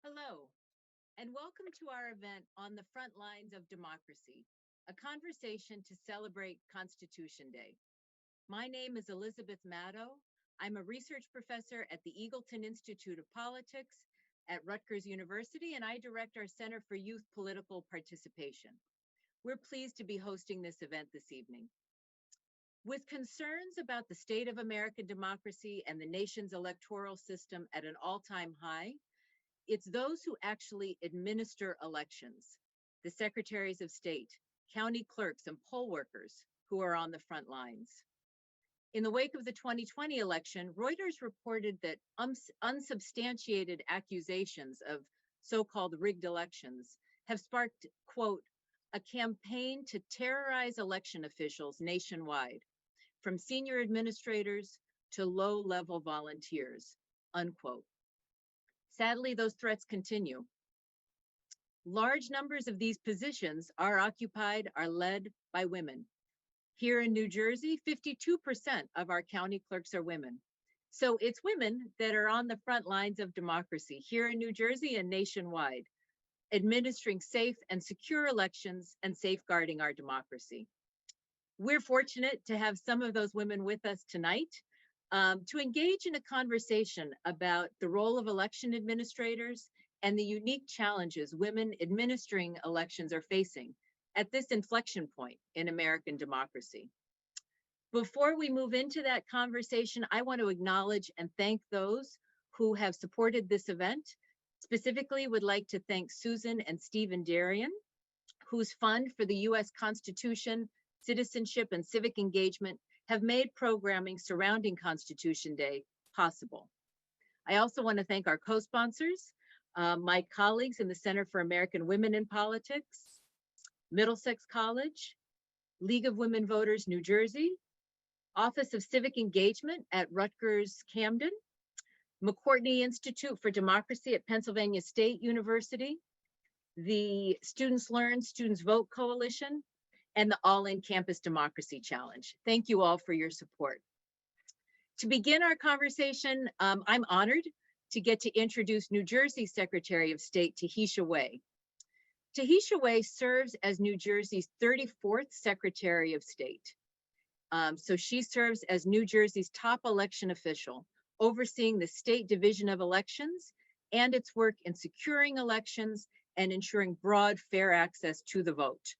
Hello, and welcome to our event on the front lines of democracy, a conversation to celebrate Constitution Day. My name is Elizabeth Maddow. I'm a research professor at the Eagleton Institute of Politics at Rutgers University, and I direct our Center for Youth Political Participation. We're pleased to be hosting this event this evening. With concerns about the state of American democracy and the nation's electoral system at an all-time high, it's those who actually administer elections, the secretaries of state, county clerks, and poll workers who are on the front lines. In the wake of the 2020 election, Reuters reported that unsubstantiated accusations of so-called rigged elections have sparked, quote, a campaign to terrorize election officials nationwide, from senior administrators to low-level volunteers, unquote. Sadly, those threats continue. Large numbers of these positions are led by women. Here in New Jersey, 52% of our county clerks are women. So it's women that are on the front lines of democracy here in New Jersey and nationwide, administering safe and secure elections and safeguarding our democracy. We're fortunate to have some of those women with us tonight. To engage in a conversation about the role of election administrators and the unique challenges women administering elections are facing at this inflection point in American democracy. Before we move into that conversation, I want to acknowledge and thank those who have supported this event. Specifically, would like to thank Susan and Stephen Darien, whose fund for the U.S. Constitution, citizenship, and civic engagement have made programming surrounding Constitution Day possible. I also want to thank our co-sponsors, my colleagues in the Center for American Women in Politics, Middlesex College, League of Women Voters New Jersey, Office of Civic Engagement at Rutgers Camden, McCourtney Institute for Democracy at Pennsylvania State University, the Students Learn, Students Vote Coalition, and the All-In Campus Democracy Challenge. Thank you all for your support. To begin our conversation, I'm honored to get to introduce New Jersey Secretary of State Tahesha Way. Tahesha Way serves as New Jersey's 34th Secretary of State. So she serves as New Jersey's top election official, overseeing the State Division of Elections and its work in securing elections and ensuring broad, fair access to the vote.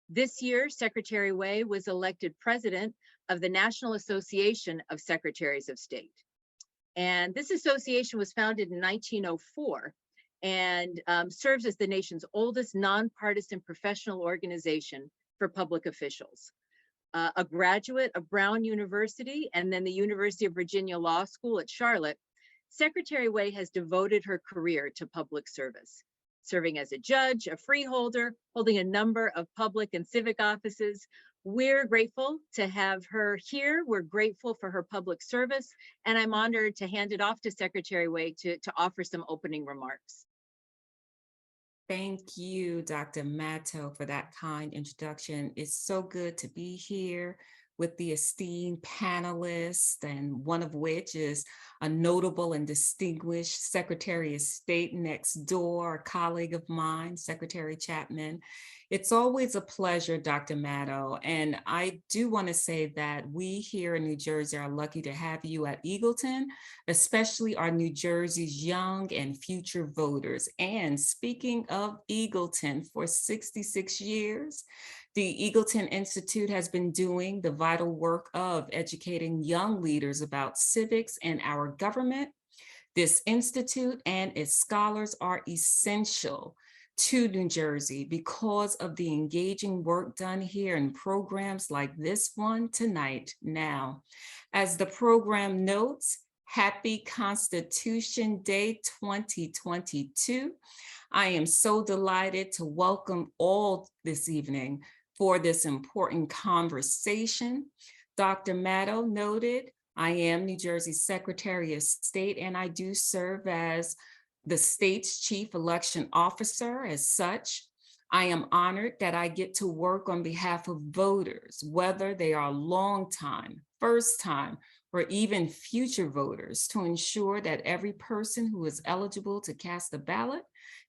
This year, Secretary Way was elected president of the National Association of Secretaries of State. And this association was founded in 1904 and serves as the nation's oldest nonpartisan professional organization for public officials. A graduate of Brown University and then the University of Virginia Law School at Charlotte, Secretary Way has devoted her career to public service, serving as a judge, a freeholder, holding a number of public and civic offices. We're grateful to have her here. We're grateful for her public service, and I'm honored to hand it off to Secretary Way to offer some opening remarks. Thank you, Dr. Maddow, for that kind introduction. It's so good to be here with the esteemed panelists, and one of which is a notable and distinguished Secretary of State next door, a colleague of mine, Secretary Chapman. It's always a pleasure, Dr. Maddow, and I do want to say that we here in New Jersey are lucky to have you at Eagleton, especially our New Jersey's young and future voters. And speaking of Eagleton, for 66 years, the Eagleton Institute has been doing the vital work of educating young leaders about civics and our government. This institute and its scholars are essential to New Jersey because of the engaging work done here in programs like this one tonight. Now, as the program notes, Happy Constitution Day 2022. I am so delighted to welcome all this evening for this important conversation. Dr. Maddow noted, I am New Jersey's Secretary of State, and I do serve as the state's chief election officer. As such, I am honored that I get to work on behalf of voters, whether they are long time, first time, for even future voters to ensure that every person who is eligible to cast a ballot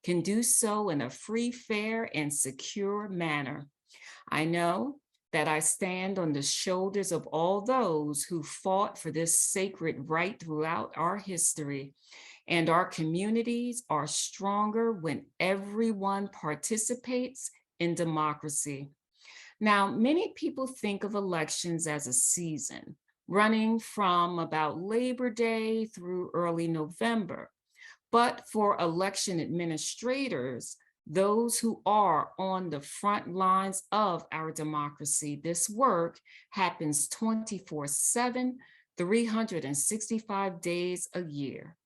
can do so in a free, fair, and secure manner. I know that I stand on the shoulders of all those who fought for this sacred right throughout our history, and our communities are stronger when everyone participates in democracy. Now, many people think of elections as a season, running from about Labor Day through early November. But for election administrators, those who are on the front lines of our democracy, this work happens 24/7, 365 days a year,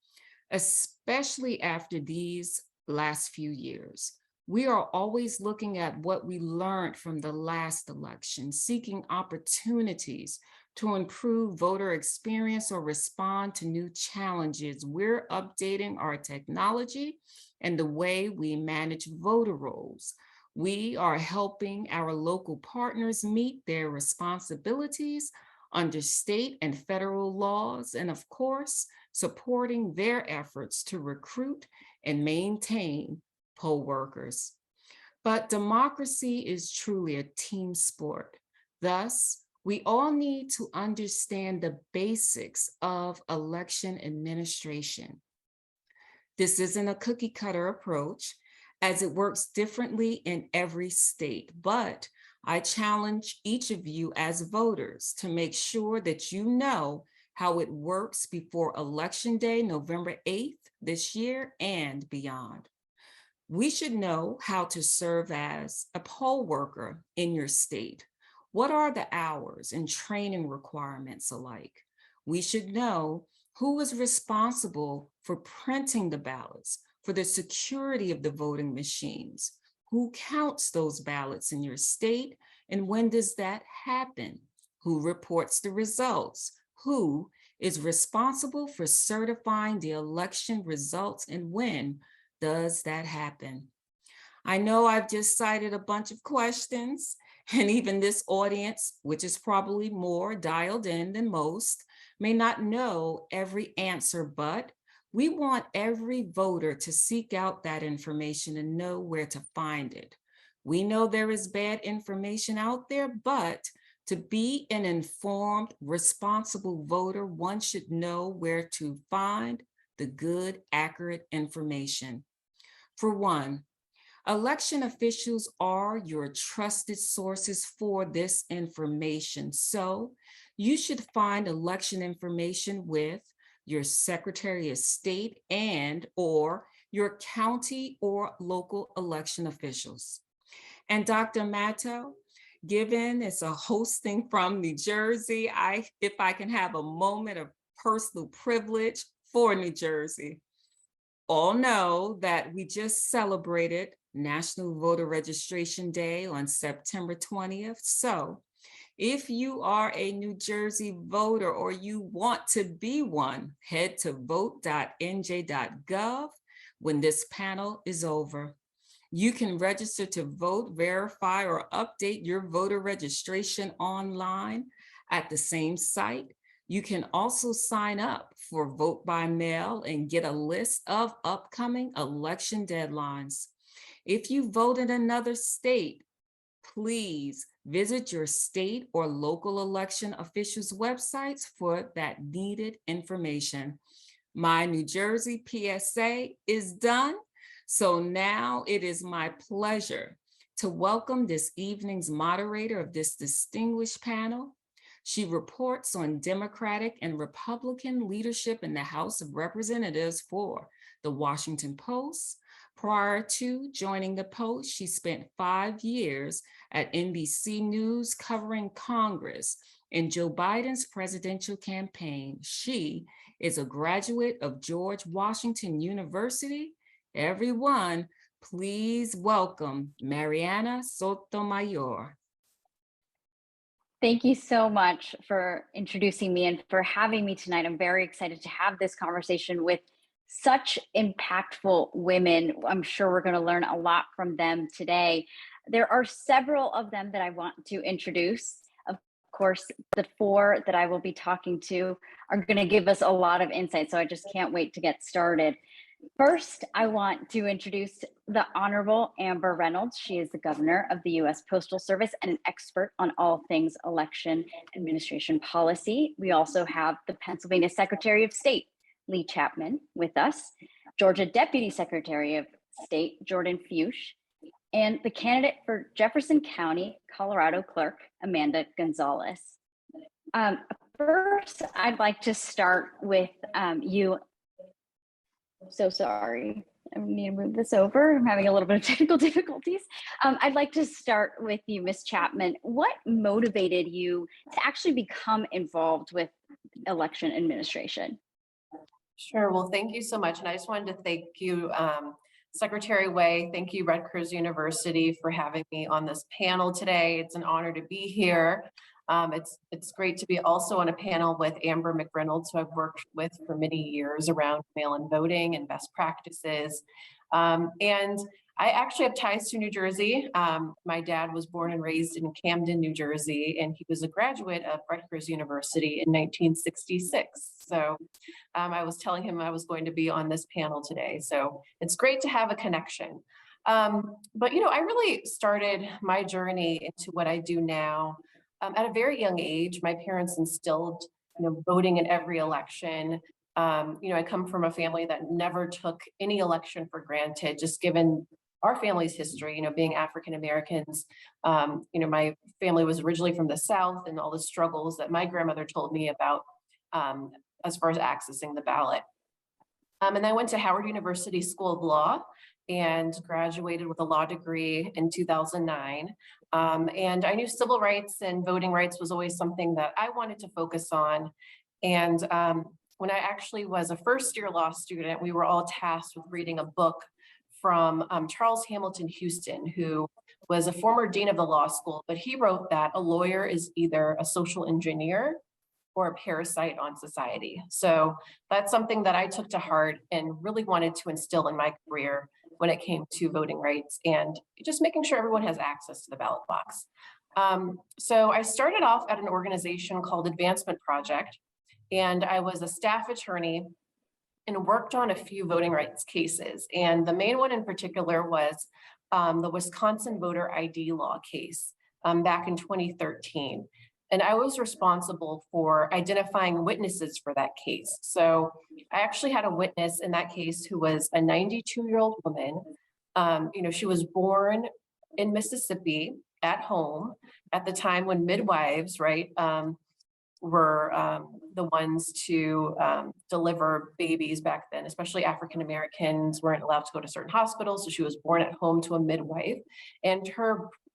especially after these last few years. We are always looking at what we learned from the last election, seeking opportunities to improve voter experience or respond to new challenges. We're updating our technology and the way we manage voter rolls. We are helping our local partners meet their responsibilities under state and federal laws, and of course, supporting their efforts to recruit and maintain poll workers. But democracy is truly a team sport. Thus, we all need to understand the basics of election administration. This isn't a cookie cutter approach, as it works differently in every state, but I challenge each of you as voters to make sure that you know how it works before Election Day, November 8th this year and beyond. We should know how to serve as a poll worker in your state. What are the hours and training requirements alike? We should know who is responsible for printing the ballots, for the security of the voting machines, who counts those ballots in your state, and when does that happen? Who reports the results? Who is responsible for certifying the election results, and when does that happen? I know I've just cited a bunch of questions, and even this audience, which is probably more dialed in than most, may not know every answer, but we want every voter to seek out that information and know where to find it. We know there is bad information out there, but to be an informed, responsible voter, one should know where to find the good, accurate information. For one, election officials are your trusted sources for this information. So you should find election information with your Secretary of State and or your county or local election officials. And Dr. Matto, given it's a hosting from New Jersey, if I can have a moment of personal privilege for New Jersey. All know that we just celebrated National Voter Registration Day on September 20th. So if you are a New Jersey voter or you want to be one, head to vote.nj.gov when this panel is over. You can register to vote, verify, or update your voter registration online at the same site. You can also sign up for vote by mail and get a list of upcoming election deadlines. If you vote in another state, please visit your state or local election officials' websites for that needed information. My New Jersey PSA is done. So now it is my pleasure to welcome this evening's moderator of this distinguished panel. She reports on Democratic and Republican leadership in the House of Representatives for the Washington Post. Prior to joining the Post, she spent 5 years at NBC News covering Congress and Joe Biden's presidential campaign. She is a graduate of George Washington University. Everyone, please welcome Mariana Sotomayor. Thank you so much for introducing me and for having me tonight. I'm very excited to have this conversation with such impactful women. I'm sure we're going to learn a lot from them today. There are several of them that I want to introduce. Of course, the four that I will be talking to are going to give us a lot of insight. So I just can't wait to get started. First, I want to introduce the Honorable Amber Reynolds. She is the governor of the U.S. Postal Service and an expert on all things election administration policy. We also have the Pennsylvania Secretary of State, Leigh Chapman, with us, Georgia Deputy Secretary of State, Jordan Fuchs, and the candidate for Jefferson County, Colorado Clerk, Amanda Gonzalez. First, I'd like to start with you. So sorry, I need to move this over. I'm having a little bit of technical difficulties. I'd like to start with you, Ms. Chapman. What motivated you to actually become involved with election administration? Sure, well, thank you so much. And I just wanted to thank you, Secretary Way. Thank you, Rutgers University, for having me on this panel today. It's an honor to be here. It's great to be also on a panel with Amber McReynolds, who I've worked with for many years around mail-in voting and best practices. And I actually have ties to New Jersey. My dad was born and raised in Camden, New Jersey, and he was a graduate of Rutgers University in 1966. So I was telling him I was going to be on this panel today. So it's great to have a connection. But, you know, I really started my journey into what I do now at a very young age. My parents instilled, you know, voting in every election. You know, I come from a family that never took any election for granted, just given our family's history, you know, being African Americans. You know, my family was originally from the South, and all the struggles that my grandmother told me about as far as accessing the ballot. And I went to Howard University School of Law and graduated with a law degree in 2009. And I knew civil rights and voting rights was always something that I wanted to focus on. And when I actually was a first-year law student, we were all tasked with reading a book from Charles Hamilton Houston, who was a former dean of the law school, but he wrote that a lawyer is either a social engineer or a parasite on society. So that's something that I took to heart and really wanted to instill in my career when it came to voting rights and just making sure everyone has access to the ballot box. So I started off at an organization called Advancement Project, and I was a staff attorney and worked on a few voting rights cases. And the main one in particular was the Wisconsin voter ID law case back in 2013. And I was responsible for identifying witnesses for that case. So I actually had a witness in that case who was a 92-year-old woman. You know, she was born in Mississippi at home at the time when midwives, right, were the ones to deliver babies back then, especially African Americans weren't allowed to go to certain hospitals. So she was born at home to a midwife, and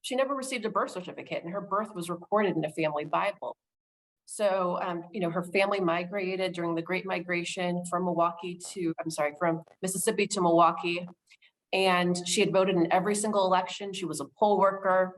she never received a birth certificate, and her birth was recorded in a family Bible. So, you know, her family migrated during the Great Migration from Mississippi to Milwaukee. And she had voted in every single election. She was a poll worker.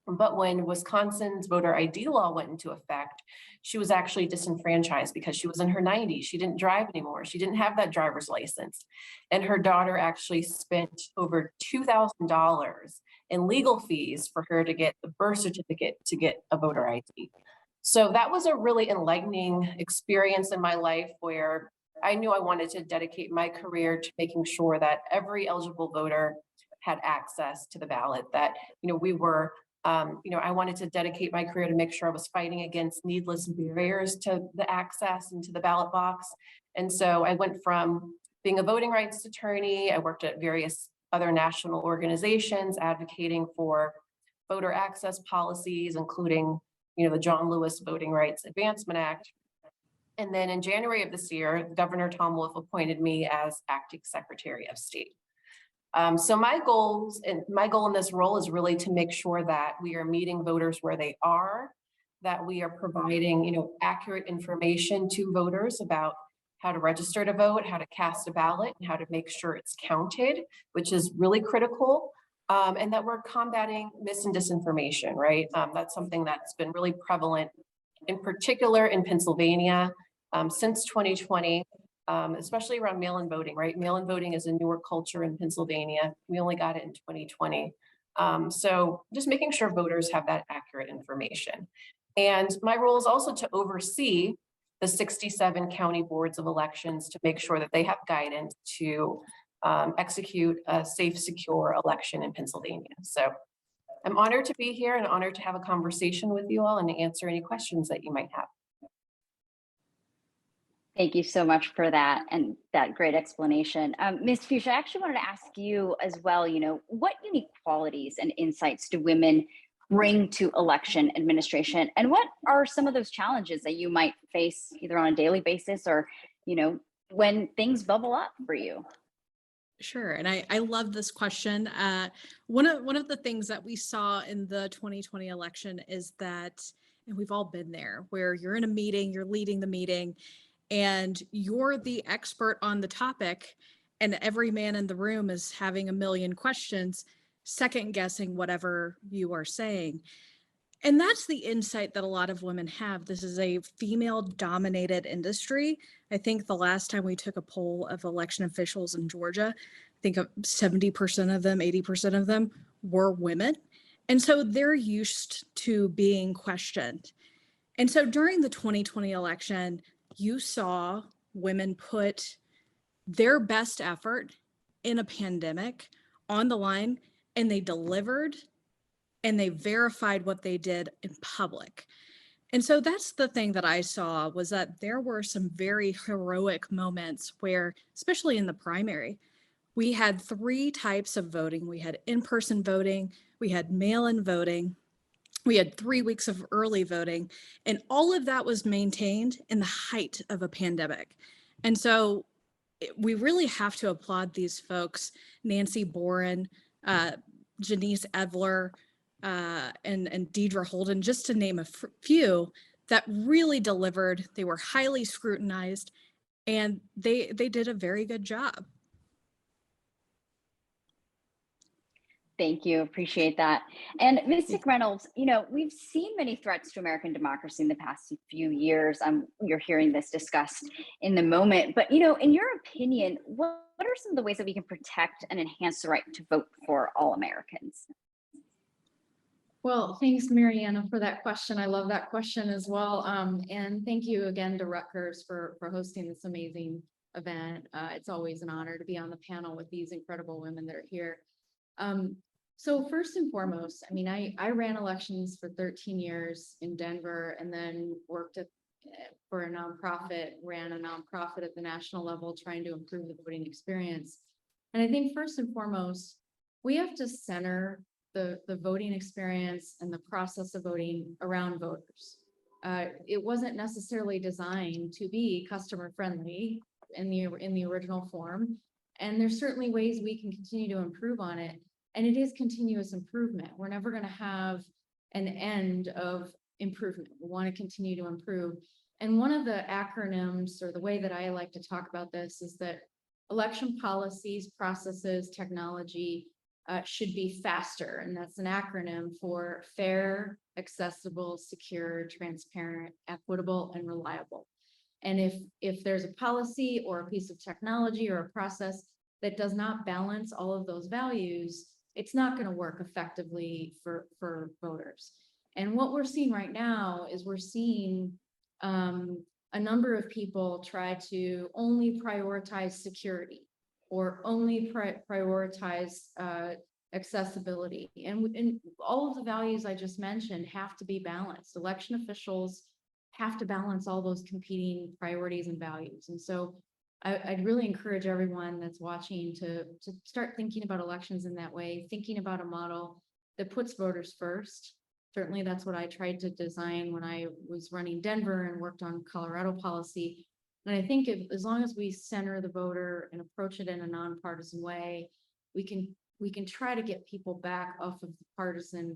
But when Wisconsin's voter ID law went into effect, she was actually disenfranchised because she was in her 90s. She didn't drive anymore. She didn't have that driver's license. And her daughter actually spent over $2,000 in legal fees for her to get the birth certificate to get a voter ID. So that was a really enlightening experience in my life where I knew I wanted to dedicate my career to making sure that every eligible voter had access to the ballot, that, you know, we were you know, I wanted to dedicate my career to make sure I was fighting against needless barriers to the access and to the ballot box. And so I went from being a voting rights attorney, I worked at various other national organizations advocating for voter access policies, including, you know, the John Lewis Voting Rights Advancement Act. And then in January of this year, Governor Tom Wolf appointed me as acting Secretary of State. So my goal in this role is really to make sure that we are meeting voters where they are, that we are providing, you know, accurate information to voters about how to register to vote, how to cast a ballot, and how to make sure it's counted, which is really critical, and that we're combating mis and disinformation, right? That's something that's been really prevalent, in particular in Pennsylvania, since 2020. Especially around mail-in voting, right? Mail-in voting is a newer culture in Pennsylvania. We only got it in 2020. So just making sure voters have that accurate information. And my role is also to oversee the 67 county boards of elections to make sure that they have guidance to execute a safe, secure election in Pennsylvania. So I'm honored to be here and honored to have a conversation with you all and to answer any questions that you might have. Thank you so much for that and that great explanation. Ms. Fuchs, I actually wanted to ask you as well, what unique qualities and insights do women bring to election administration? And what are some of those challenges that you might face either on a daily basis or, when things bubble up for you? Sure, and I love this question. One of the things that we saw in the 2020 election is that, and we've all been there, where you're in a meeting, you're leading the meeting, and you're the expert on the topic, and every man in the room is having a million questions, second guessing whatever you are saying. And that's the insight that a lot of women have. This is a female-dominated industry. I think the last time we took a poll of election officials in Georgia, I think 70% of them, 80% of them were women. And so they're used to being questioned. And so during the 2020 election, you saw women put their best effort in a pandemic on the line, and they delivered and they verified what they did in public. And so that's the thing that I saw, was that there were some very heroic moments where, especially in the primary, we had 3 types of voting. We had in-person voting, we had mail-in voting, we had 3 weeks of early voting, and all of that was maintained in the height of a pandemic. And so we really have to applaud these folks, Nancy Boren, Janice Edler, and Deidre Holden, just to name a few, that really delivered. They were highly scrutinized, and they did a very good job. Thank you. Appreciate that. And Ms. McReynolds, we've seen many threats to American democracy in the past few years. You're hearing this discussed in the moment, but in your opinion, what are some of the ways that we can protect and enhance the right to vote for all Americans? Well, thanks, Mariana, for that question. I love that question as well. And thank you again to Rutgers for hosting this amazing event. It's always an honor to be on the panel with these incredible women that are here. So first and foremost, I ran elections for 13 years in Denver and then worked for a nonprofit, ran a nonprofit at the national level trying to improve the voting experience. And I think first and foremost, we have to center the voting experience and the process of voting around voters. It wasn't necessarily designed to be customer friendly in the original form. And there's certainly ways we can continue to improve on it. And it is continuous improvement. We're never going to have an end of improvement. We want to continue to improve. And one of the acronyms, or the way that I like to talk about this, is that election policies, processes, technology should be faster. And that's an acronym for fair, accessible, secure, transparent, equitable, and reliable. And if there's a policy or a piece of technology or a process that does not balance all of those values, it's not going to work effectively for voters. And what we're seeing right now is we're seeing a number of people try to only prioritize security or only prioritize accessibility. And all of the values I just mentioned have to be balanced. Election officials have to balance all those competing priorities and values. And so I'd really encourage everyone that's watching to start thinking about elections in that way, thinking about a model that puts voters first. Certainly that's what I tried to design when I was running Denver and worked on Colorado policy. And I think as long as we center the voter and approach it in a nonpartisan way, we can try to get people back off of the partisan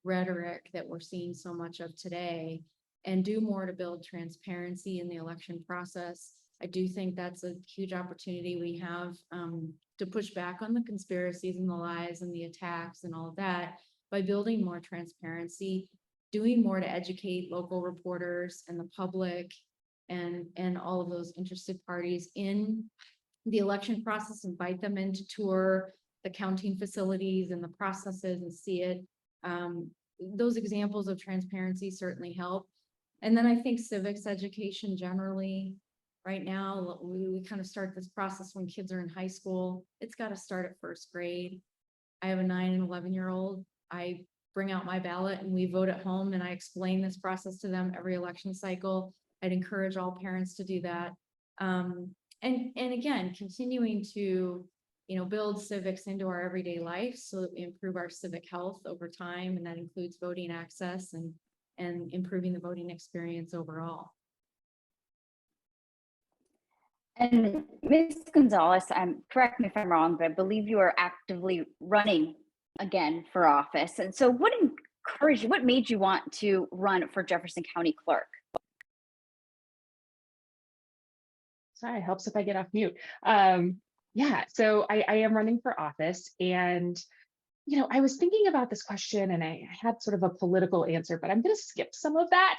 rhetoric that we're seeing so much of today and do more to build transparency in the election process. I do think that's a huge opportunity we have to push back on the conspiracies and the lies and the attacks and all of that by building more transparency, doing more to educate local reporters and the public and all of those interested parties in the election process, invite them in to tour the counting facilities and the processes and see it. those examples of transparency certainly help. And then I think civics education generally, right now, we kind of start this process when kids are in high school. It's got to start at first grade. I have a 9 and 11-year-old. I bring out my ballot and we vote at home, and I explain this process to them every election cycle. I'd encourage all parents to do that. And again, continuing to, build civics into our everyday life so that we improve our civic health over time. And that includes voting access and improving the voting experience overall. And Ms. Gonzalez, correct me if I'm wrong, but I believe you are actively running again for office. And so what encouraged you, what made you want to run for Jefferson County Clerk? Sorry, it helps if I get off mute. Yeah, so I am running for office, and I was thinking about this question and I had sort of a political answer, but I'm going to skip some of that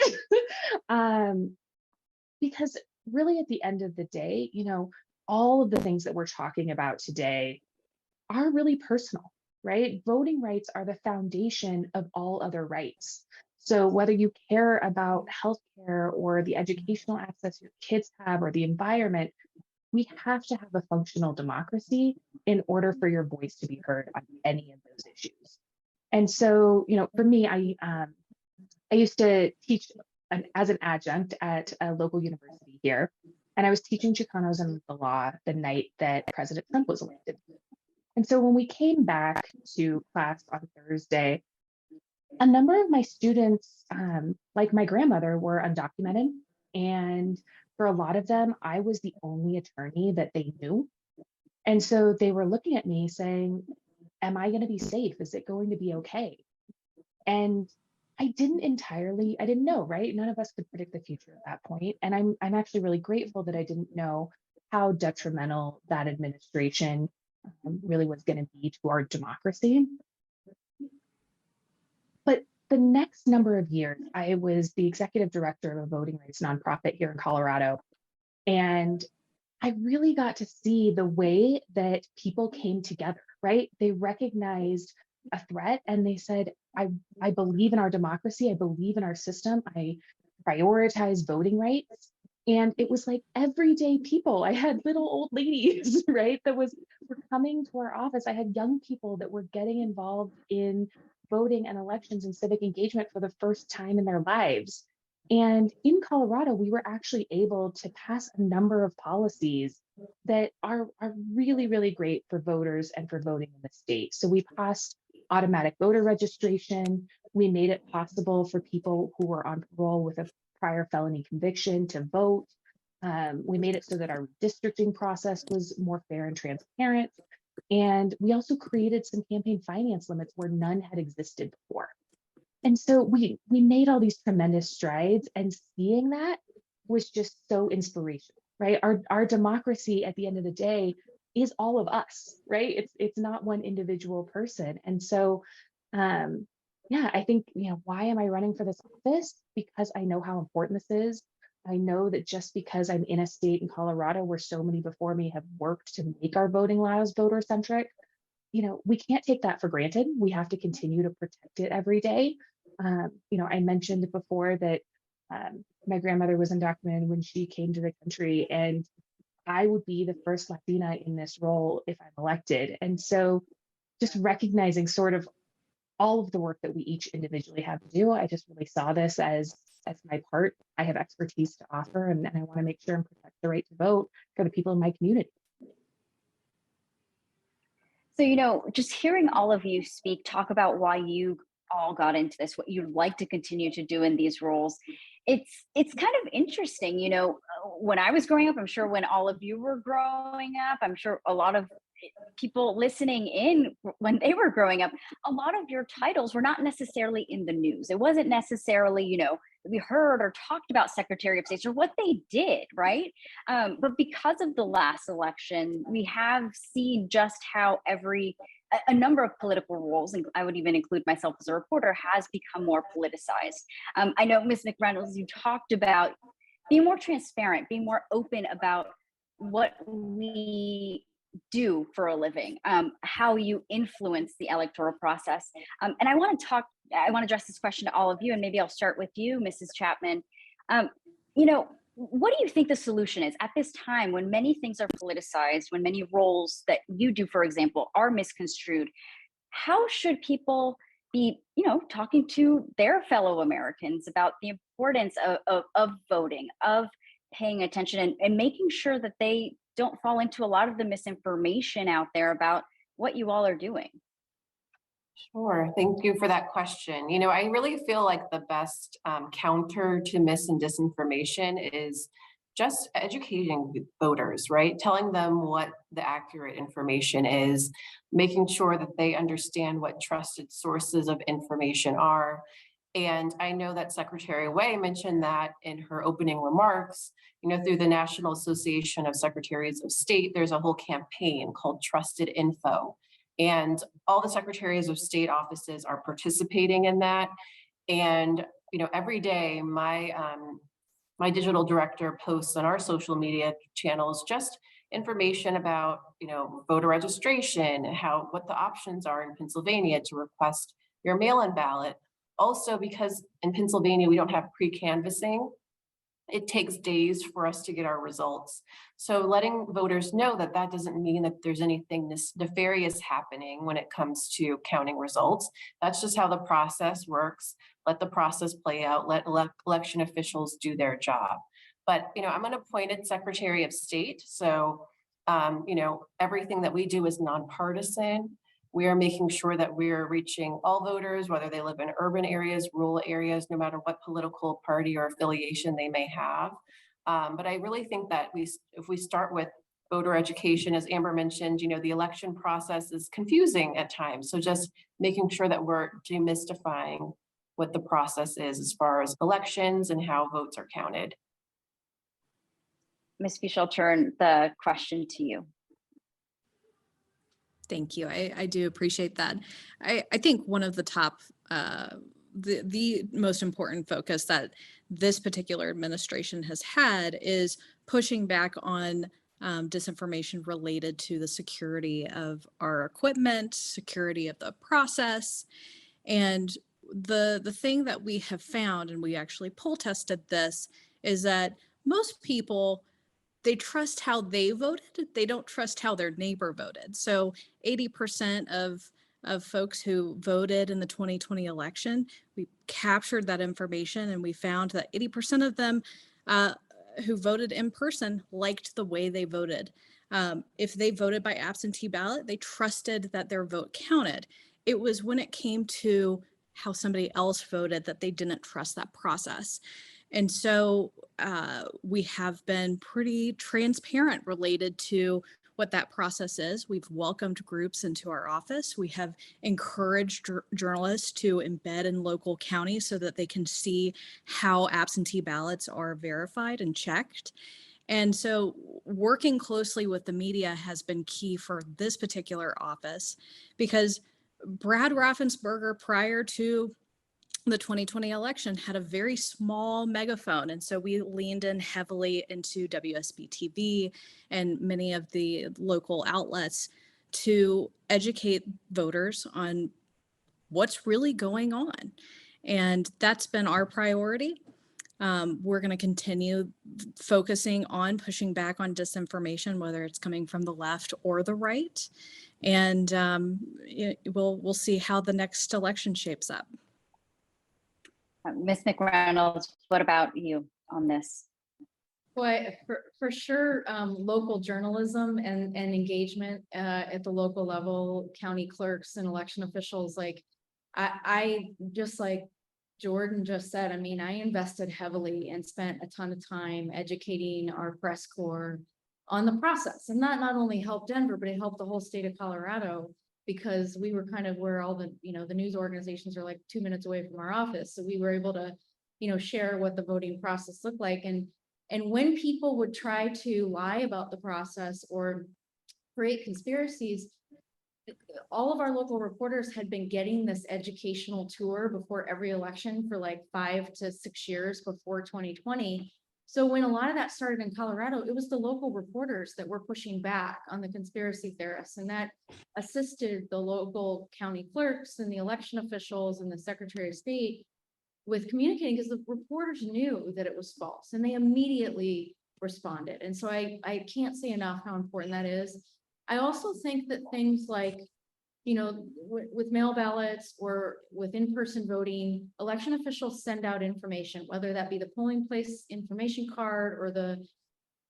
because really at the end of the day, all of the things that we're talking about today are really personal, right? Voting rights are the foundation of all other rights. So whether you care about healthcare or the educational access your kids have or the environment, we have to have a functional democracy in order for your voice to be heard on any of those issues. And so, for me, I used to teach as an adjunct at a local university here, and I was teaching Chicanos and the law the night that President Trump was elected. And so when we came back to class on Thursday, a number of my students, like my grandmother, were undocumented. And for a lot of them, I was the only attorney that they knew. And so they were looking at me saying, am I going to be safe? Is it going to be okay? And I didn't know, right? None of us could predict the future at that point. And I'm actually really grateful that I didn't know how detrimental that administration really was going to be to our democracy. But the next number of years, I was the executive director of a voting rights nonprofit here in Colorado. And I really got to see the way that people came together, right? They recognized a threat and they said, I believe in our democracy. I believe in our system. I prioritize voting rights. And it was like everyday people. I had little old ladies, right, were coming to our office. I had young people that were getting involved in voting and elections and civic engagement for the first time in their lives. And in Colorado, we were actually able to pass a number of policies that are really, really great for voters and for voting in the state. So we passed automatic voter registration. We made it possible for people who were on parole with a prior felony conviction to vote. We made it so that our redistricting process was more fair and transparent. And we also created some campaign finance limits where none had existed before. And so we made all these tremendous strides, and seeing that was just so inspirational, right? Our democracy at the end of the day is all of us, right? It's not one individual person. And so, I think, why am I running for this office? Because I know how important this is. I know that just because I'm in a state in Colorado where so many before me have worked to make our voting laws voter centric, we can't take that for granted. We have to continue to protect it every day. I mentioned before that my grandmother was undocumented when she came to the country, and I would be the first Latina in this role if I'm elected. And so just recognizing sort of all of the work that we each individually have to do, I just really saw this as my part. I have expertise to offer, and I want to make sure and protect the right to vote for the people in my community. So, just hearing all of you talk about why you all got into this, what you'd like to continue to do in these roles, it's kind of interesting. When I was growing up, I'm sure when all of you were growing up, I'm sure a lot of people listening in when they were growing up, a lot of your titles were not necessarily in the news. It wasn't necessarily, we heard or talked about Secretary of State or what they did, right? But because of the last election, we have seen just how a number of political roles, and I would even include myself as a reporter, has become more politicized. I know, Ms. McReynolds, you talked about being more transparent, being more open about what we do for a living, how you influence the electoral process. And I want to address this question to all of you, and maybe I'll start with you, Mrs. Chapman. You know, what do you think the solution is at this time when many things are politicized, when many roles that you do, for example, are misconstrued? How should people be, talking to their fellow Americans about the importance of voting, of paying attention, and making sure that they don't fall into a lot of the misinformation out there about what you all are doing? Sure. Thank you for that question. I really feel like the best counter to mis and disinformation is just educating voters, right? Telling them what the accurate information is, making sure that they understand what trusted sources of information are. And I know that Secretary Way mentioned that in her opening remarks, through the National Association of Secretaries of State, there's a whole campaign called Trusted Info. And all the Secretaries of State offices are participating in that. And, every day my digital director posts on our social media channels just information about, voter registration, what the options are in Pennsylvania to request your mail-in ballot. Also, because in Pennsylvania, we don't have pre-canvassing, it takes days for us to get our results. So letting voters know that doesn't mean that there's anything nefarious happening when it comes to counting results. That's just how the process works. Let the process play out. Let election officials do their job. But, I'm an appointed Secretary of State. So, everything that we do is nonpartisan. We are making sure that we're reaching all voters, whether they live in urban areas, rural areas, no matter what political party or affiliation they may have. But I really think that if we start with voter education, as Amber mentioned, the election process is confusing at times. So just making sure that we're demystifying what the process is as far as elections and how votes are counted. Ms. Fuchs, I'll turn the question to you. Thank you. I do appreciate that. I think one of the top, the most important focus that this particular administration has had is pushing back on disinformation related to the security of our equipment, security of the process. And the thing that we have found, and we actually poll tested this, is that most people, they trust how they voted. They don't trust how their neighbor voted. So 80% of folks who voted in the 2020 election, we captured that information, and we found that 80% of them who voted in person liked the way they voted. If they voted by absentee ballot, they trusted that their vote counted. It was when it came to how somebody else voted that they didn't trust that process. And so we have been pretty transparent related to what that process is. We've welcomed groups into our office. We have encouraged journalists to embed in local counties so that they can see how absentee ballots are verified and checked. And so working closely with the media has been key for this particular office, because Brad Raffensperger, prior to the 2020 election, had a very small megaphone. And so we leaned in heavily into WSB TV and many of the local outlets to educate voters on what's really going on. And that's been our priority. We're going to continue focusing on pushing back on disinformation, whether it's coming from the left or the right. And we'll see how the next election shapes up. Ms. McReynolds, what about you on this? Well, for sure, local journalism and engagement at the local level, county clerks and election officials, like I just like Jordan just said, I mean, I invested heavily and spent a ton of time educating our press corps on the process. And that not only helped Denver, but it helped the whole state of Colorado, because we were kind of where all the, the news organizations are like 2 minutes away from our office. So we were able to, share what the voting process looked like. And when people would try to lie about the process or create conspiracies, all of our local reporters had been getting this educational tour before every election for like 5 to 6 years before 2020. So when a lot of that started in Colorado, it was the local reporters that were pushing back on the conspiracy theorists, and that assisted the local county clerks and the election officials and the Secretary of State with communicating, because the reporters knew that it was false and they immediately responded. And so I can't say enough how important that is. I also think that things like, you know, with mail ballots or with in-person voting, election officials send out information, whether that be the polling place information card or the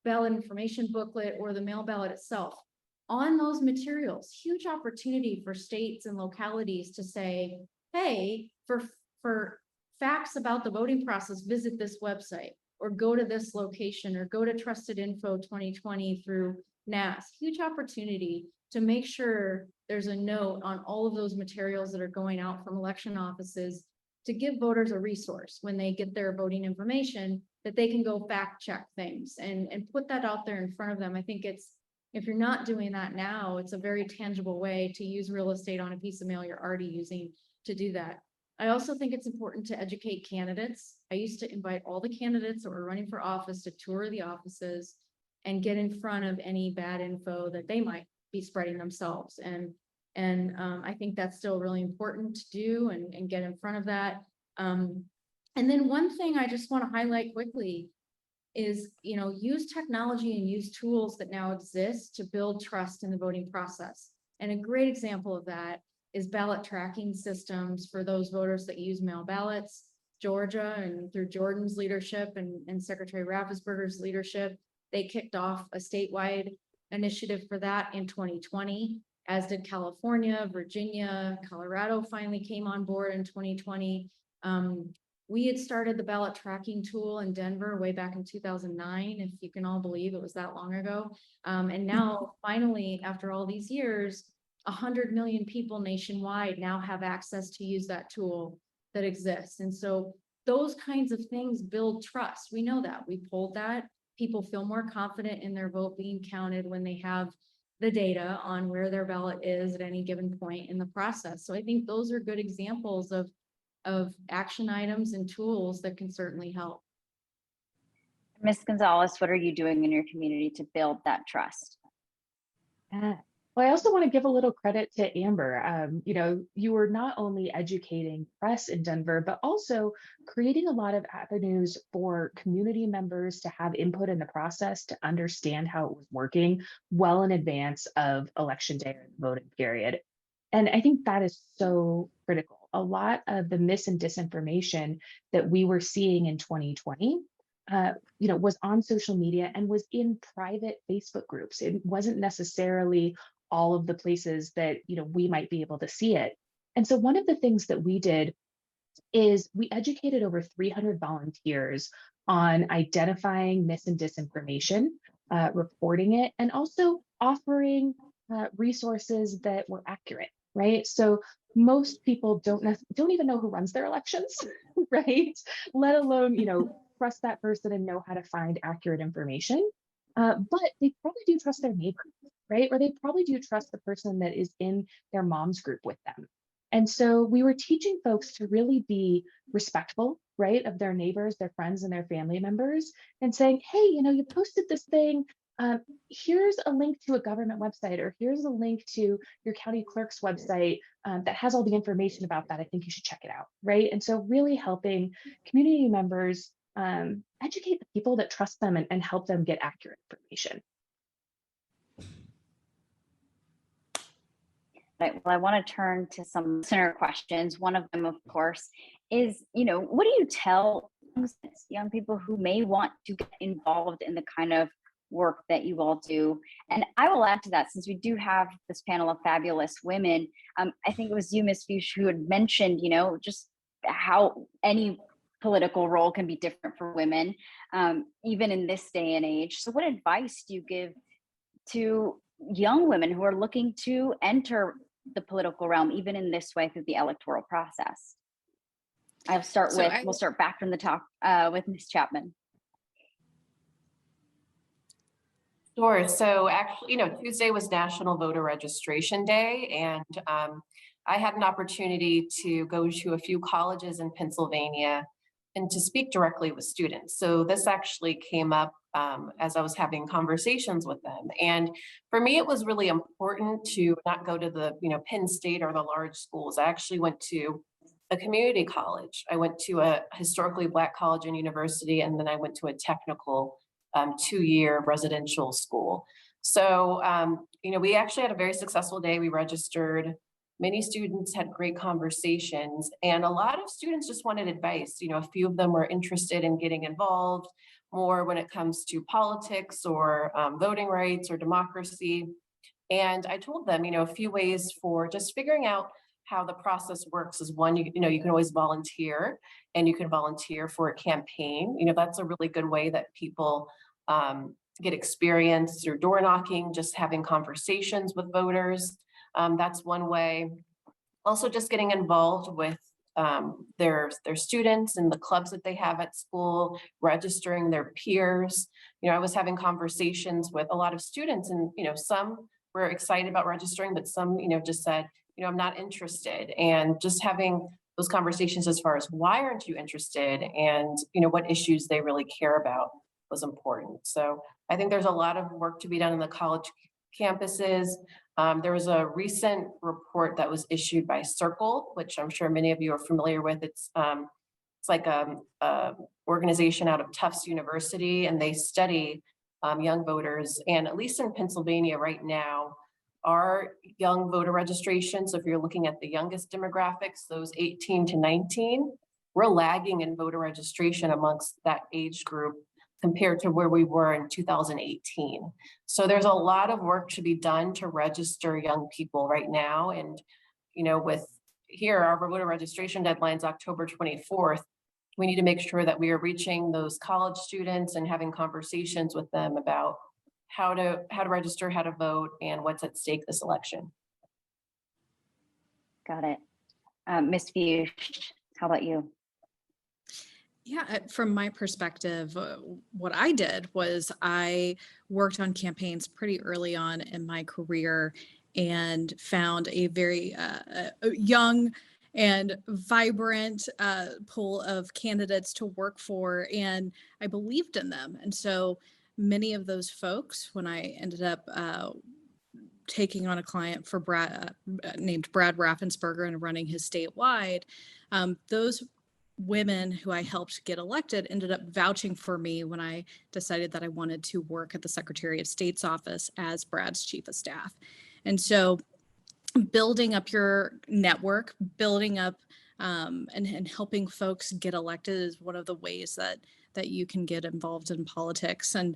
ballot information booklet or the mail ballot itself. On those materials, huge opportunity for states and localities to say, hey, for facts about the voting process, visit this website or go to this location or go to Trusted Info 2020 through NAS. Huge opportunity to make sure there's a note on all of those materials that are going out from election offices to give voters a resource when they get their voting information, that they can go fact check things and put that out there in front of them. I think it's, if you're not doing that now, it's a very tangible way to use real estate on a piece of mail you're already using to do that. I also think it's important to educate candidates. I used to invite all the candidates that were running for office to tour the offices and get in front of any bad info that they might be spreading themselves. And I think that's still really important to do and get in front of that. And then one thing I just want to highlight quickly is, you know, use technology and use tools that now exist to build trust in the voting process. And a great example of that is ballot tracking systems for those voters that use mail ballots. Georgia, and through Jordan's leadership and Secretary Raffensperger's leadership, they kicked off a statewide initiative for that in 2020, as did California, Virginia, Colorado finally came on board in 2020. We had started the ballot tracking tool in Denver way back in 2009, if you can all believe it was that long ago. And now finally, after all these years, 100 million people nationwide now have access to use that tool that exists. And so those kinds of things build trust. We know that. We polled that. People feel more confident in their vote being counted when they have the data on where their ballot is at any given point in the process. So I think those are good examples of action items and tools that can certainly help. Ms. Gonzalez, what are you doing in your community to build that trust? Well, I also want to give a little credit to Amber. You know, you were not only educating press in Denver, but also creating a lot of avenues for community members to have input in the process, to understand how it was working well in advance of Election Day or the voting period. And I think that is so critical. A lot of the mis and disinformation that we were seeing in 2020 you know, was on social media and was in private Facebook groups. It wasn't necessarily all of the places that, you know, we might be able to see it. And so one of the things that we did is we educated over 300 volunteers on identifying mis and disinformation, reporting it, and also offering resources that were accurate, right? So most people don't even know who runs their elections, right? Let alone, you know, trust that person and know how to find accurate information. But they probably do trust their neighbor, right? Or they probably do trust the person that is in their mom's group with them. And so we were teaching folks to really be respectful, right, of their neighbors, their friends, and their family members, and saying, hey, you know, you posted this thing. Here's a link to a government website, or here's a link to your county clerk's website that has all the information about that. I think you should check it out, right? And so really helping community members educate the people that trust them and help them get accurate information. Right. Well, I want to turn to some listener questions. One of them, of course, is, you know, what do you tell young people who may want to get involved in the kind of work that you all do? And I will add to that, since we do have this panel of fabulous women. I think it was you, Ms. Fuchs, who had mentioned, you know, just how any political role can be different for women, even in this day and age. So what advice do you give to young women who are looking to enter the political realm, even in this way, through the electoral process? We'll start back from the top with Ms. Chapman. Sure. So actually, you know, Tuesday was National Voter Registration Day, and I had an opportunity to go to a few colleges in Pennsylvania and to speak directly with students. So this actually came up as I was having conversations with them. And for me, it was really important to not go to the, Penn State or the large schools. I actually went to a community college. I went to a historically Black college and university, and then I went to a technical 2-year residential school. So, we actually had a very successful day. We registered. Many students had great conversations, and a lot of students just wanted advice. A few of them were interested in getting involved more when it comes to politics or voting rights or democracy. And I told them, a few ways for just figuring out how the process works is one, you can always volunteer, and you can volunteer for a campaign. That's a really good way that people get experience through door knocking, just having conversations with voters. That's one way. Also, just getting involved with their students and the clubs that they have at school, registering their peers. I was having conversations with a lot of students, and some were excited about registering, but some just said, I'm not interested. And just having those conversations as far as why aren't you interested, and what issues they really care about was important. So I think there's a lot of work to be done in the college campuses. There was a recent report that was issued by Circle, which I'm sure many of you are familiar with. It's like a organization out of Tufts University, and they study young voters. And at least in Pennsylvania right now, our young voter registration, so if you're looking at the youngest demographics, those 18 to 19, we're lagging in voter registration amongst that age group compared to where we were in 2018. So there's a lot of work to be done to register young people right now. And, with here, our voter registration deadline's October 24th. We need to make sure that we are reaching those college students and having conversations with them about how to register, how to vote, and what's at stake this election. Got it. Ms. Fuchs, how about you? Yeah, from my perspective, what I did was I worked on campaigns pretty early on in my career and found a very young and vibrant pool of candidates to work for, and I believed in them. And so many of those folks, when I ended up taking on a client for named Brad Raffensperger and running his statewide, those women who I helped get elected ended up vouching for me when I decided that I wanted to work at the Secretary of State's office as Brad's chief of staff. And so building up your network, building up and helping folks get elected is one of the ways that you can get involved in politics. And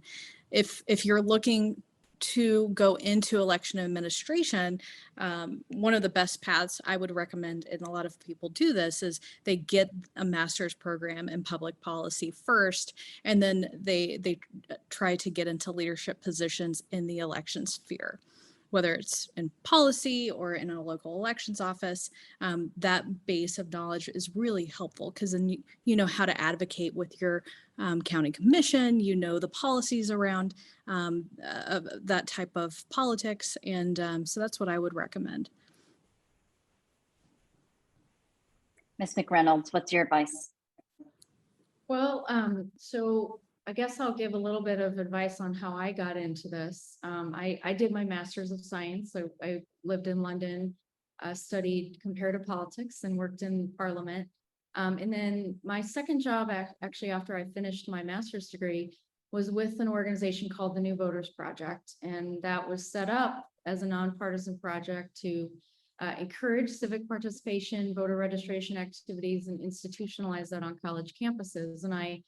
if you're looking to go into election administration, one of the best paths I would recommend, and a lot of people do this, is they get a master's program in public policy first, and then they try to get into leadership positions in the election sphere, whether it's in policy or in a local elections office. That base of knowledge is really helpful, because then you know how to advocate with your county commission, the policies around that type of politics. And so that's what I would recommend. Ms. McReynolds, what's your advice? Well, so I guess I'll give a little bit of advice on how I got into this. I did my master's of science. So I lived in London, studied comparative politics, and worked in parliament. And then my second job, actually, after I finished my master's degree, was with an organization called the New Voters Project. And that was set up as a nonpartisan project to encourage civic participation, voter registration activities, and institutionalize that on college campuses. And I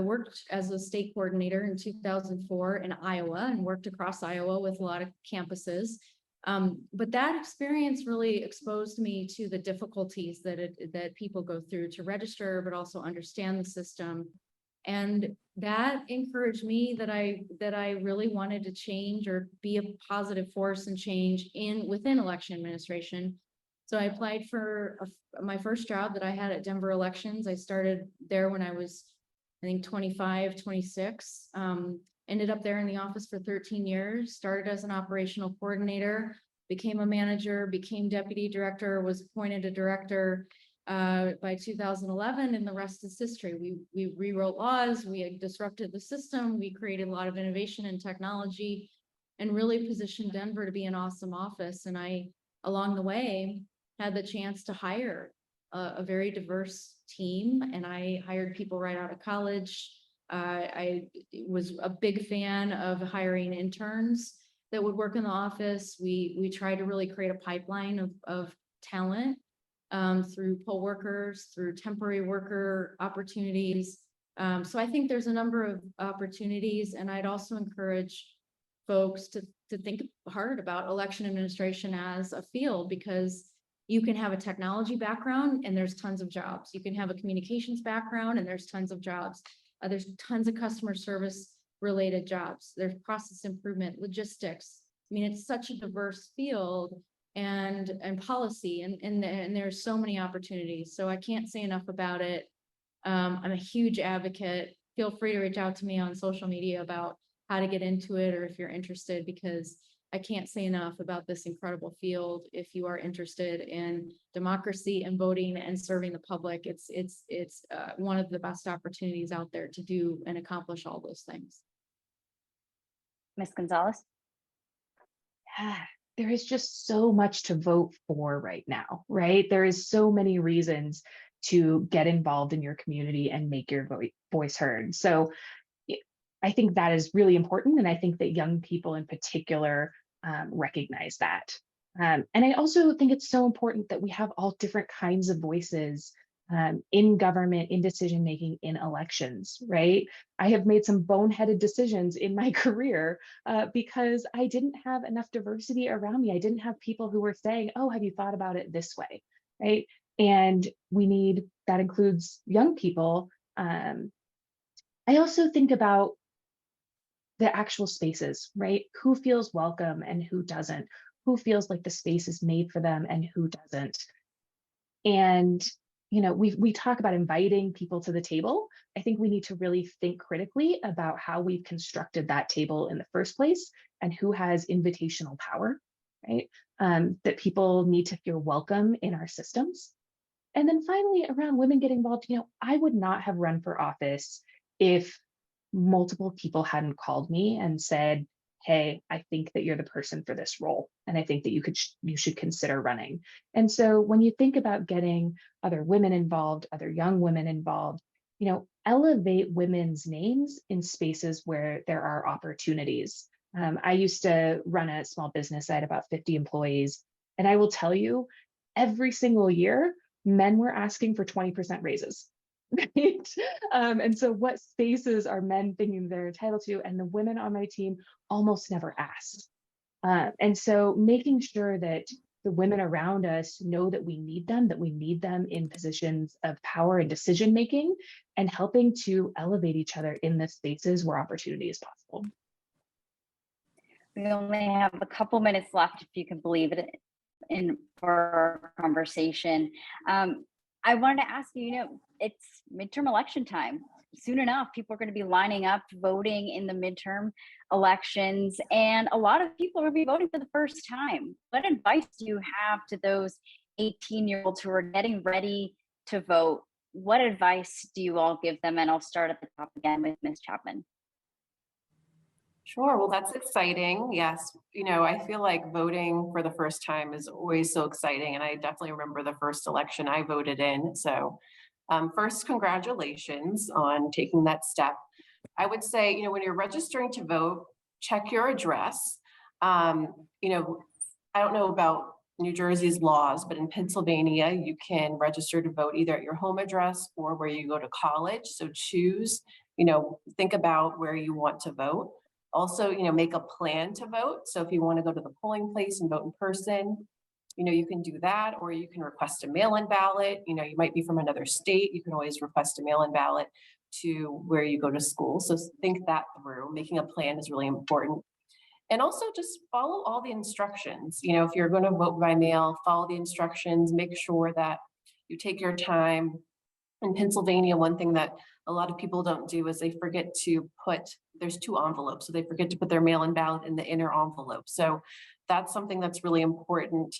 worked as a state coordinator in 2004 in Iowa, and worked across Iowa with a lot of campuses. But that experience really exposed me to the difficulties that people go through to register, but also understand the system. And that encouraged me that I really wanted to change or be a positive force and change within election administration. So I applied for my first job that I had at Denver Elections. I started there when I was, I think, 25, 26. Ended up there in the office for 13 years, started as an operational coordinator, became a manager, became deputy director, was appointed a director, by 2011, and the rest is history. We rewrote laws, we disrupted the system, we created a lot of innovation and technology, and really positioned Denver to be an awesome office. And I, along the way, had the chance to hire a very diverse team, and I hired people right out of college. I was a big fan of hiring interns that would work in the office. We tried to really create a pipeline of talent through poll workers, through temporary worker opportunities. So I think there's a number of opportunities, and I'd also encourage folks to think hard about election administration as a field, because you can have a technology background and there's tons of jobs. You can have a communications background and there's tons of jobs. There's tons of customer service related jobs. There's process improvement, logistics. I mean, it's such a diverse field, and policy, and there's so many opportunities. So I can't say enough about it. I'm a huge advocate. Feel free to reach out to me on social media about how to get into it, or if you're interested, because I can't say enough about this incredible field. If you are interested in democracy and voting and serving the public, it's one of the best opportunities out there to do and accomplish all those things. Ms. Gonzalez? Yeah, there is just so much to vote for right now, right? There is so many reasons to get involved in your community and make your voice heard. So I think that is really important. And I think that young people in particular recognize that. And I also think it's so important that we have all different kinds of voices in government, in decision-making, in elections, right? I have made some boneheaded decisions in my career because I didn't have enough diversity around me. I didn't have people who were saying, oh, have you thought about it this way, right? And that includes young people. I also think about the actual spaces, right? Who feels welcome and who doesn't? Who feels like the space is made for them and who doesn't? And we talk about inviting people to the table. I think we need to really think critically about how we've constructed that table in the first place and who has invitational power, right? That people need to feel welcome in our systems. And then finally, around women getting involved, I would not have run for office if multiple people hadn't called me and said, hey, I think that you're the person for this role, and I think that you should consider running. And so when you think about getting other women involved, other young women involved, elevate women's names in spaces where there are opportunities. I used to run a small business. I had about 50 employees, and I will tell you, every single year, men were asking for 20% raises. Right. And so what spaces are men thinking they're entitled to? And the women on my team almost never asked. And so making sure that the women around us know that we need them in positions of power and decision making, and helping to elevate each other in the spaces where opportunity is possible. We only have a couple minutes left, if you can believe it, for our conversation. I wanted to ask you, it's midterm election time. Soon enough, people are going to be lining up, voting in the midterm elections, and a lot of people are going to be voting for the first time. What advice do you have to those 18-year-olds who are getting ready to vote? What advice do you all give them? And I'll start at the top again with Ms. Chapman. Sure. Well, that's exciting. Yes. I feel like voting for the first time is always so exciting. And I definitely remember the first election I voted in. So first, congratulations on taking that step. I would say, when you're registering to vote, check your address. I don't know about New Jersey's laws, but in Pennsylvania, you can register to vote either at your home address or where you go to college. So choose, think about where you want to vote. Also, make a plan to vote. So if you want to go to the polling place and vote in person, you can do that, or you can request a mail-in ballot. You might be from another state. You can always request a mail-in ballot to where you go to school. So think that through. Making a plan is really important. And also just follow all the instructions. If you're going to vote by mail, follow the instructions, make sure that you take your time. In Pennsylvania, one thing that a lot of people don't do is they forget to there's 2 envelopes. So they forget to put their mail-in ballot in the inner envelope. So that's something that's really important.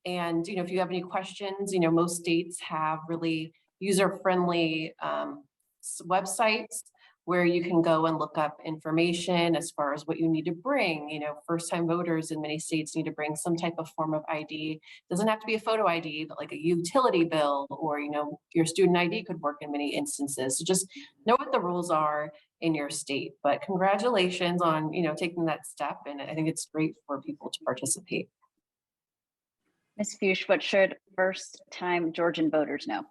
And, if you have any questions, most states have really user-friendly websites where you can go and look up information as far as what you need to bring. First-time voters in many states need to bring some type of form of ID. Doesn't have to be a photo ID, but like a utility bill, or your student ID could work in many instances. So just know what the rules are in your state. But congratulations on taking that step, and I think it's great for people to participate. Ms. Fuchs, what should first-time Georgian voters know?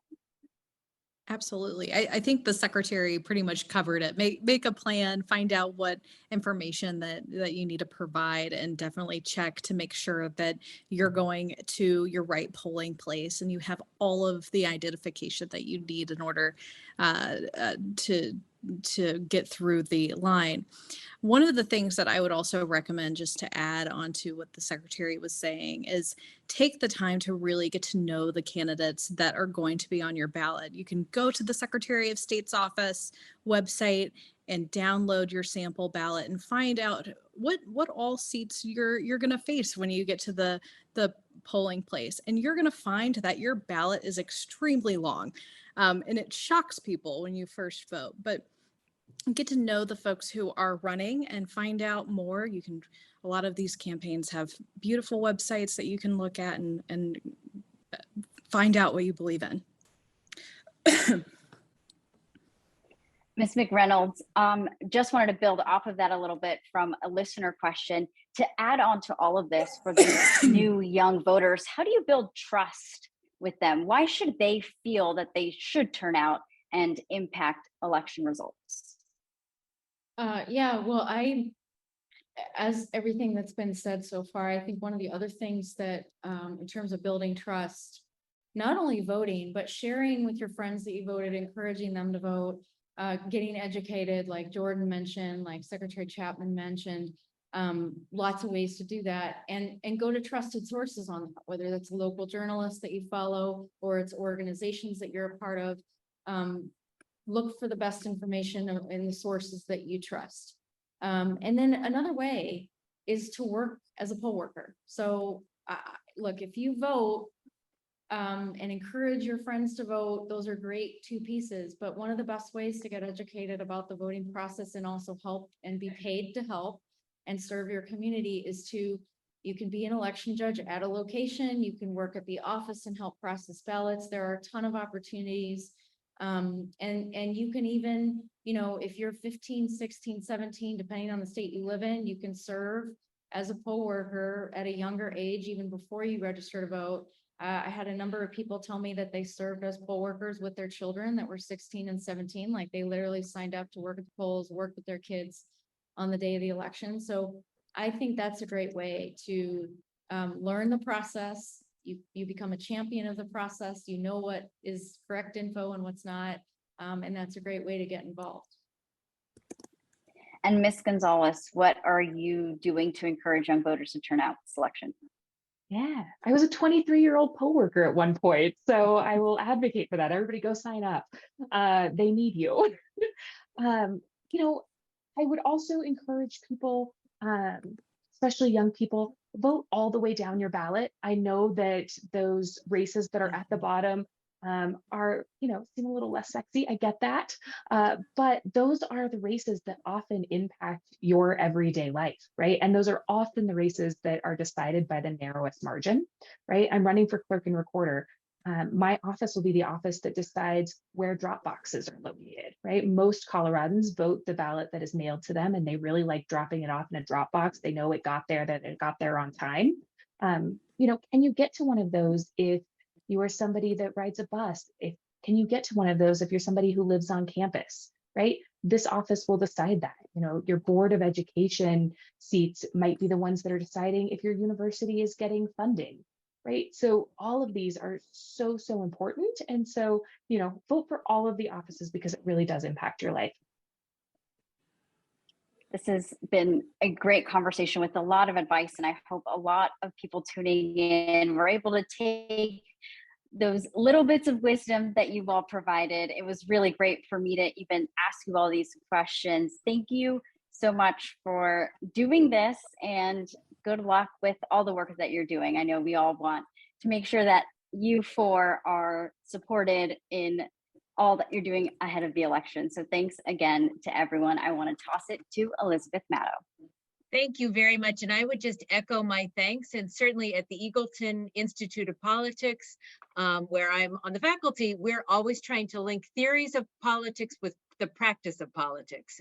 Absolutely. I think the secretary pretty much covered it. Make a plan, find out what information that you need to provide, and definitely check to make sure that you're going to your right polling place and you have all of the identification that you need in order to get through the line. One of the things that I would also recommend, just to add on to what the secretary was saying, is take the time to really get to know the candidates that are going to be on your ballot. You can go to the Secretary of State's office website and download your sample ballot and find out what all seats you're going to face when you get to the polling place. And you're going to find that your ballot is extremely long, and it shocks people when you first vote. But get to know the folks who are running and find out more. A lot of these campaigns have beautiful websites that you can look at and find out what you believe in. Ms. McReynolds, just wanted to build off of that a little bit from a listener question. To add on to all of this for the new young voters, how do you build trust with them? Why should they feel that they should turn out and impact election results? Yeah, well, as everything that's been said so far, I think one of the other things that, in terms of building trust, not only voting, but sharing with your friends that you voted, encouraging them to vote, getting educated, like Jordan mentioned, like Secretary Chapman mentioned, lots of ways to do that, and go to trusted sources on that, whether that's local journalists that you follow or it's organizations that you're a part of. Look for the best information in the sources that you trust. And then another way is to work as a poll worker. So look, if you vote and encourage your friends to vote, those are great two pieces. But one of the best ways to get educated about the voting process and also help and be paid to help and serve your community is you can be an election judge at a location, you can work at the office and help process ballots. There are a ton of opportunities. And you can even, if you're 15, 16, 17, depending on the state you live in, you can serve as a poll worker at a younger age, even before you register to vote. I had a number of people tell me that they served as poll workers with their children that were 16 and 17. Like they literally signed up to work at the polls, work with their kids on the day of the election. So I think that's a great way to learn the process. You become a champion of the process. You know what is correct info and what's not. And that's a great way to get involved. And Ms. Gonzalez, what are you doing to encourage young voters to turn out this election? Yeah, I was a 23-year-old poll worker at one point, so I will advocate for that. Everybody go sign up. They need you. I would also encourage people, especially young people, vote all the way down your ballot. I know that those races that are at the bottom are, seem a little less sexy. I get that. But those are the races that often impact your everyday life, right? And those are often the races that are decided by the narrowest margin, right? I'm running for clerk and recorder. My office will be the office that decides where drop boxes are located, right? Most Coloradans vote the ballot that is mailed to them, and they really like dropping it off in a drop box. They know it got there, that it got there on time. Can you get to one of those if you are somebody that rides a bus? Can you get to one of those if you're somebody who lives on campus, right? This office will decide that. Your Board of Education seats might be the ones that are deciding if your university is getting funding, right? So all of these are so, so important. And so, vote for all of the offices because it really does impact your life. This has been a great conversation with a lot of advice, and I hope a lot of people tuning in were able to take those little bits of wisdom that you've all provided. It was really great for me to even ask you all these questions. Thank you so much for doing this, and good luck with all the work that you're doing. I know we all want to make sure that you four are supported in all that you're doing ahead of the election. So thanks again to everyone. I want to toss it to Elizabeth Maddow. Thank you very much. And I would just echo my thanks, and certainly at the Eagleton Institute of Politics, where I'm on the faculty, we're always trying to link theories of politics with the practice of politics.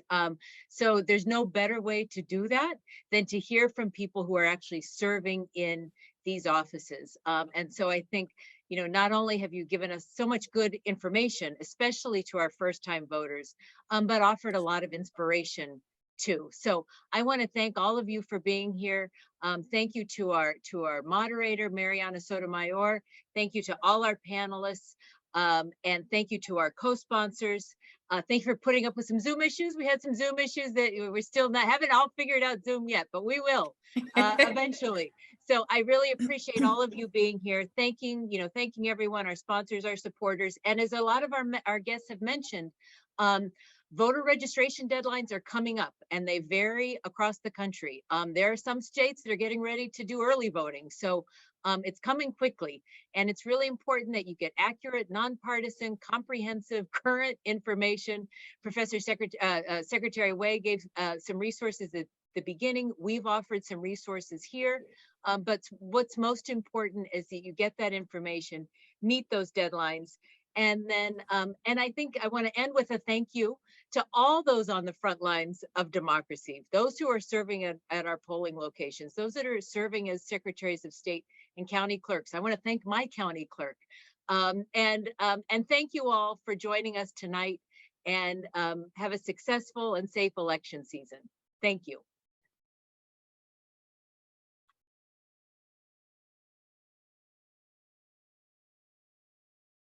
So there's no better way to do that than to hear from people who are actually serving in these offices. And so I think, you know, not only have you given us so much good information, especially to our first-time voters, but offered a lot of inspiration too. So I want to thank all of you for being here. Thank you to our moderator, Mariana Sotomayor. Thank you to all our panelists. And thank you to our co-sponsors. Thank you for putting up with some Zoom issues. We had some Zoom issues that we're still haven't all figured out Zoom yet, but we will eventually. So I really appreciate all of you being here. Thanking everyone, our sponsors, our supporters. And as a lot of our guests have mentioned, voter registration deadlines are coming up, and they vary across the country. There are some states that are getting ready to do early voting. So it's coming quickly, and it's really important that you get accurate, nonpartisan, comprehensive, current information. Secretary Way gave some resources at the beginning. We've offered some resources here, but what's most important is that you get that information, meet those deadlines, and then, and I think I want to end with a thank you to all those on the front lines of democracy, those who are serving at our polling locations, those that are serving as secretaries of state and county clerks. I want to thank my county clerk. And thank you all for joining us tonight, and have a successful and safe election season. Thank you.